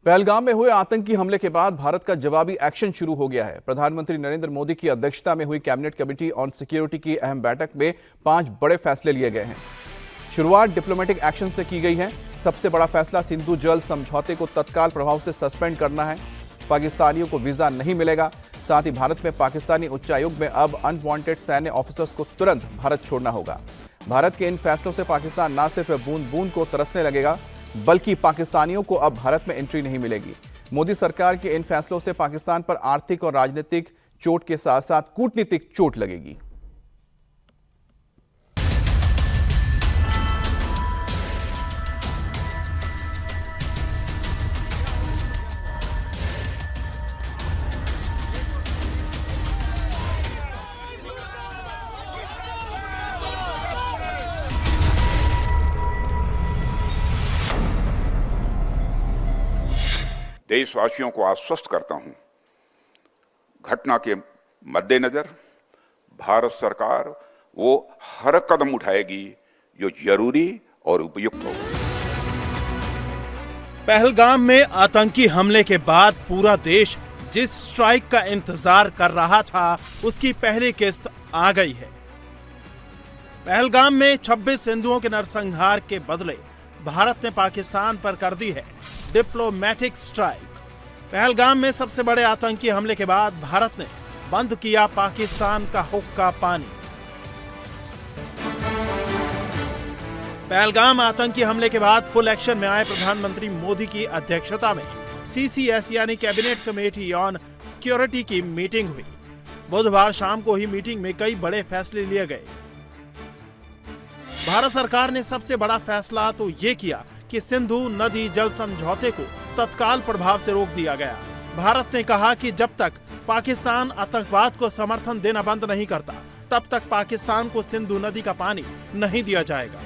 पहलगाम में हुए आतंकी हमले के बाद भारत का जवाबी एक्शन शुरू हो गया है। प्रधानमंत्री नरेंद्र मोदी की अध्यक्षता में हुई कैबिनेट कमेटी ऑन सिक्योरिटी की अहम बैठक में 5 बड़े फैसले लिए गए हैं। शुरुआत डिप्लोमेटिक एक्शन से की गई है। सबसे बड़ा फैसला सिंधु जल समझौते को तत्काल प्रभाव से सस्पेंड करना है। पाकिस्तानियों को वीजा नहीं मिलेगा। साथ ही भारत में पाकिस्तानी उच्चायोग में अब अनवांटेड सैन्य ऑफिसर्स को तुरंत भारत छोड़ना होगा। भारत के इन फैसलों से पाकिस्तान न सिर्फ बूंद बूंद को तरसने लगेगा, बल्कि पाकिस्तानियों को अब भारत में एंट्री नहीं मिलेगी। मोदी सरकार के इन फैसलों से पाकिस्तान पर आर्थिक और राजनीतिक चोट के साथ साथ कूटनीतिक चोट लगेगी। देशवासियों को आश्वस्त करता हूं, घटना के मद्देनजर भारत सरकार वो हर कदम उठाएगी जो जरूरी और उपयुक्त हो। पहलगाम में आतंकी हमले के बाद पूरा देश जिस स्ट्राइक का इंतजार कर रहा था, उसकी पहली किस्त आ गई है। पहलगाम में 26 हिंदुओं के नरसंहार के बदले भारत ने पाकिस्तान पर कर दी है डिप्लोमेटिक स्ट्राइक। पहलगाम में सबसे बड़े आतंकी हमले के बाद भारत ने बंद किया पाकिस्तान का हुक्का पानी। पहलगाम आतंकी हमले के बाद फुल एक्शन में आए प्रधानमंत्री मोदी की अध्यक्षता में सीसीएस यानी कैबिनेट कमेटी ऑन सिक्योरिटी की मीटिंग हुई। बुधवार शाम को ही मीटिंग में कई बड़े फैसले लिए गए। भारत सरकार ने सबसे बड़ा फैसला तो ये किया कि सिंधु नदी जल समझौते को तत्काल प्रभाव से रोक दिया गया। भारत ने कहा कि जब तक पाकिस्तान आतंकवाद को समर्थन देना बंद नहीं करता, तब तक पाकिस्तान को सिंधु नदी का पानी नहीं दिया जाएगा।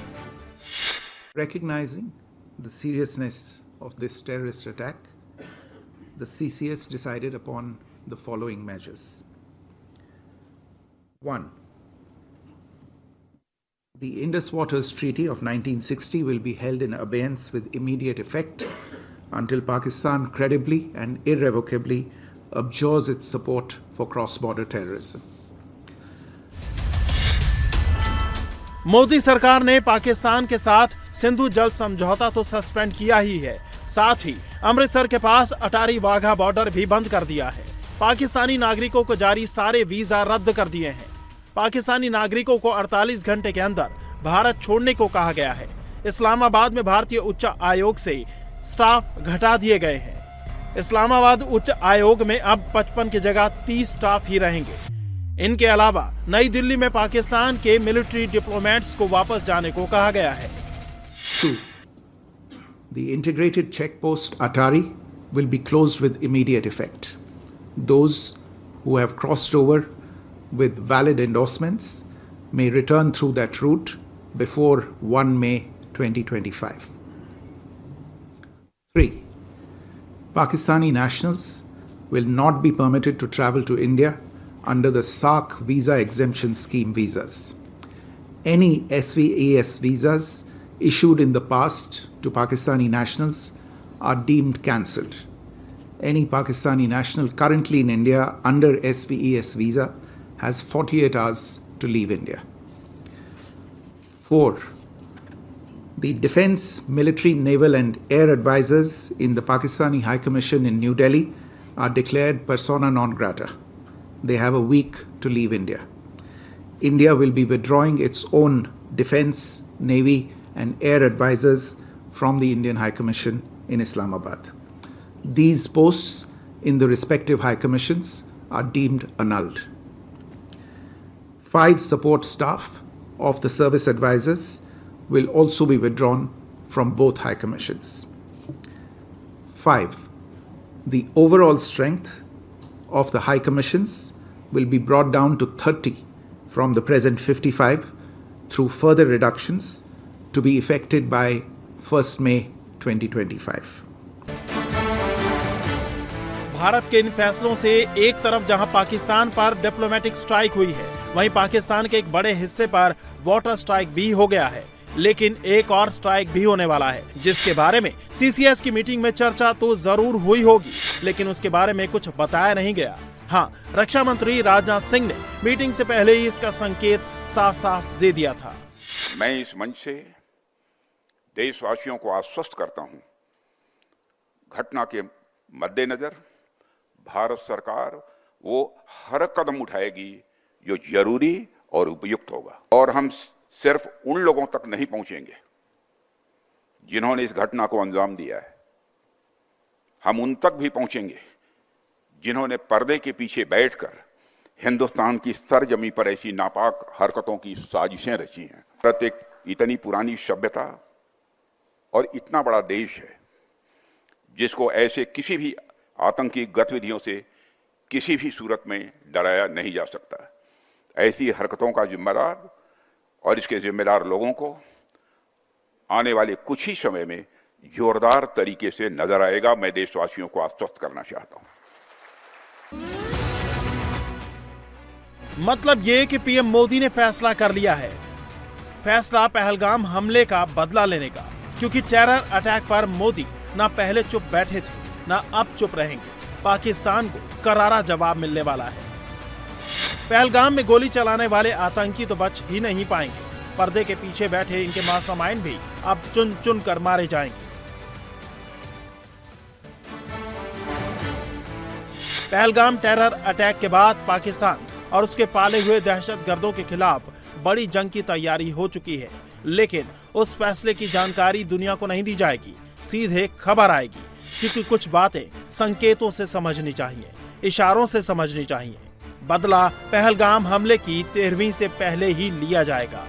Recognizing the seriousness of this terrorist attack, the CCS decided upon the following measures. 1. The Indus Waters Treaty of 1960 will be held in abeyance with immediate effect until Pakistan credibly and irrevocably abjures its support for cross-border terrorism. Modi सरकार ने पाकिस्तान के साथ सिंधु जल समझौता तो suspend किया ही है, साथ ही अमृतसर के पास अटारी वाघा बॉर्डर भी बंद कर दिया है। पाकिस्तानी नागरिकों को जारी सारे वीजा रद्द कर दिए हैं। पाकिस्तानी नागरिकों को 48 घंटे के अंदर भारत छोड़ने को कहा गया है। इस्लामाबाद में भारतीय उच्च आयोग से स्टाफ घटा दिए गए हैं। इस्लामाबाद उच्च आयोग में अब 55 की जगह 30 स्टाफ ही रहेंगे। इनके अलावा नई दिल्ली में पाकिस्तान के मिलिट्री डिप्लोमेट्स को वापस जाने को कहा गया है। 2. The integrated checkpost Atari will be closed with immediate effect. Those who have crossed over with valid endorsements may return through that route before 1 May 2025. 3. Pakistani nationals will not be permitted to travel to India under the SAARC visa exemption scheme visas. Any SVES visas issued in the past to Pakistani nationals are deemed cancelled. Any Pakistani national currently in India under SVES visa has 48 hours to leave India. 4. The defense, military, naval and air advisors in the Pakistani High Commission in New Delhi are declared persona non grata. They have a week to leave India. India will be withdrawing its own defense, navy and air advisors from the Indian High Commission in Islamabad. These posts in the respective High Commissions are deemed annulled. 5 support staff of the service advisors will also be withdrawn from both High Commissions. 5. The overall strength of the High Commissions will be brought down to 30 from the present 55 through further reductions to be effected by 1st May 2025. Bharat के इन फैसलों से एक तरफ जहां पाकिस्तान पर diplomatic strike हुई है, वहीं पाकिस्तान के एक बड़े हिस्से पर वाटर स्ट्राइक भी हो गया है। लेकिन एक और स्ट्राइक भी होने वाला है, जिसके बारे में सीसीएस की मीटिंग में चर्चा तो जरूर हुई होगी, लेकिन उसके बारे में कुछ बताया नहीं गया। हाँ, रक्षा मंत्री राजनाथ सिंह ने मीटिंग से पहले ही इसका संकेत साफ साफ दे दिया था। मैं इस मंच से देशवासियों को आश्वस्त करता हूं, घटना के मद्देनजर भारत सरकार वो हर कदम उठाएगी जो जरूरी और उपयुक्त होगा, और हम सिर्फ उन लोगों तक नहीं पहुंचेंगे जिन्होंने इस घटना को अंजाम दिया है। हम उन तक भी पहुंचेंगे जिन्होंने पर्दे के पीछे बैठकर हिंदुस्तान की सरजमी पर ऐसी नापाक हरकतों की साजिशें रची हैं। भारत एक इतनी पुरानी सभ्यता और इतना बड़ा देश है जिसको ऐसे किसी भी आतंकी गतिविधियों से किसी भी सूरत में डराया नहीं जा सकता। ऐसी हरकतों का जिम्मेदार और इसके जिम्मेदार लोगों को आने वाले कुछ ही समय में जोरदार तरीके से नजर आएगा। मैं देशवासियों को आश्वस्त करना चाहता हूं। मतलब ये कि पीएम मोदी ने फैसला कर लिया है, फैसला पहलगाम हमले का बदला लेने का, क्योंकि टेरर अटैक पर मोदी ना पहले चुप बैठे थे ना अब चुप रहेंगे। पाकिस्तान को करारा जवाब मिलने वाला है। पहलगाम में गोली चलाने वाले आतंकी तो बच ही नहीं पाएंगे, पर्दे के पीछे बैठे इनके मास्टरमाइंड भी अब चुन चुन कर मारे जाएंगे। पहलगाम टेरर अटैक के बाद पाकिस्तान और उसके पाले हुए दहशतगर्दों के खिलाफ बड़ी जंग की तैयारी हो चुकी है, लेकिन उस फैसले की जानकारी दुनिया को नहीं दी जाएगी, सीधे खबर आएगी, क्योंकि कुछ बातें संकेतों से समझनी चाहिए, इशारों से समझनी चाहिए। बदला पहलगाम हमले की 13वीं से पहले ही लिया जाएगा।